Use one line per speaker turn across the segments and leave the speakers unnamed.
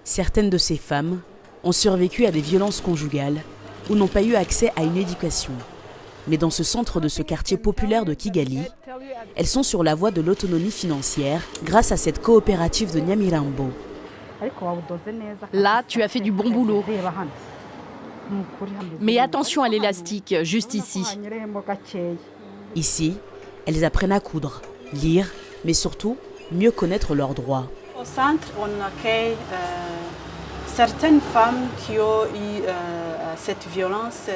Certaines de ces femmes ont survécu à des violences conjugales ou n'ont pas eu accès à une éducation. Mais dans ce centre de ce quartier populaire de Kigali, elles sont sur la voie de l'autonomie financière grâce à cette coopérative de Nyamirambo.
Là, tu as fait du bon boulot. Mais attention à l'élastique, juste ici.
Ici, elles apprennent à coudre, lire, mais surtout mieux connaître leurs droits.
Au centre, on accueille certaines femmes qui ont eu cette violence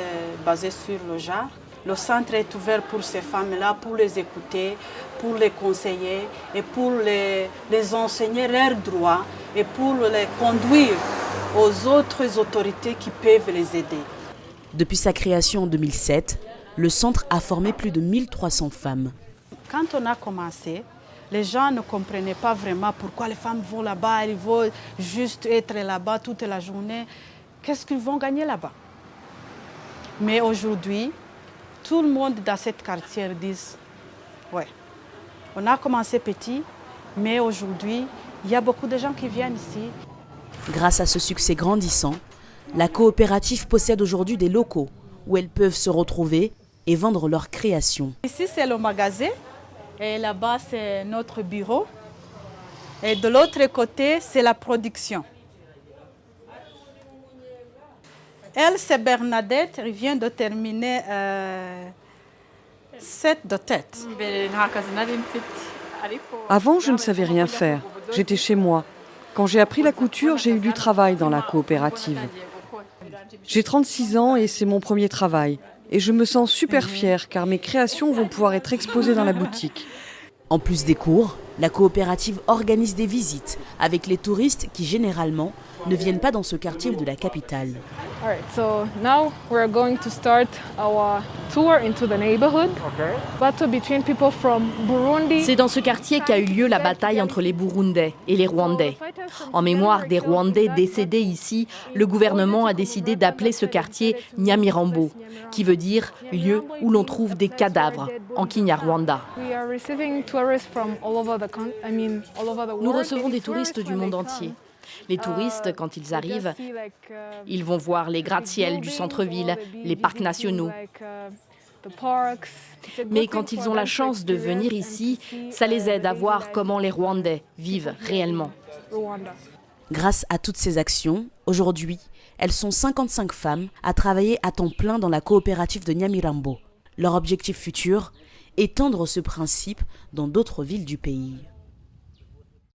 basée sur le genre. Le centre est ouvert pour ces femmes-là, pour les écouter, pour les conseiller et pour les enseigner leurs droits et pour les conduire aux autres autorités qui peuvent les aider.
Depuis sa création en 2007, le centre a formé plus de 1300 femmes.
Quand on a commencé, les gens ne comprenaient pas vraiment pourquoi les femmes vont là-bas, elles vont juste être là-bas toute la journée. Qu'est-ce qu'ils vont gagner là-bas? Mais aujourd'hui, tout le monde dans cette quartier dit « ouais, on a commencé petit, mais aujourd'hui, il y a beaucoup de gens qui viennent ici. »
Grâce à ce succès grandissant, la coopérative possède aujourd'hui des locaux où elles peuvent se retrouver et vendre leurs créations.
Ici, c'est le magasin et là-bas, c'est notre bureau. Et de l'autre côté, c'est la production. Elle, c'est Bernadette, elle vient de terminer 7 de tête.
Avant, je ne savais rien faire. J'étais chez moi. Quand j'ai appris la couture, j'ai eu du travail dans la coopérative. J'ai 36 ans et c'est mon premier travail. Et je me sens super fière car mes créations vont pouvoir être exposées dans la boutique.
En plus des cours, la coopérative organise des visites avec les touristes qui généralement ne viennent pas dans ce quartier de la capitale.
Alright, so now we're going to start our tour into the neighborhood. Battle between people from Burundi.
C'est dans ce quartier qu'a eu lieu la bataille entre les Burundais et les Rwandais. En mémoire des Rwandais décédés ici, le gouvernement a décidé d'appeler ce quartier Nyamirambo, qui veut dire lieu où l'on trouve des cadavres en Kinyarwanda. Nous recevons des touristes du monde entier. Les touristes, quand ils arrivent, ils vont voir les gratte-ciel du centre-ville, les parcs nationaux. Mais quand ils ont la chance de venir ici, ça les aide à voir comment les Rwandais vivent réellement.
Grâce à toutes ces actions, aujourd'hui, elles sont 55 femmes à travailler à temps plein dans la coopérative de Nyamirambo. Leur objectif futur, étendre ce principe dans d'autres villes du pays.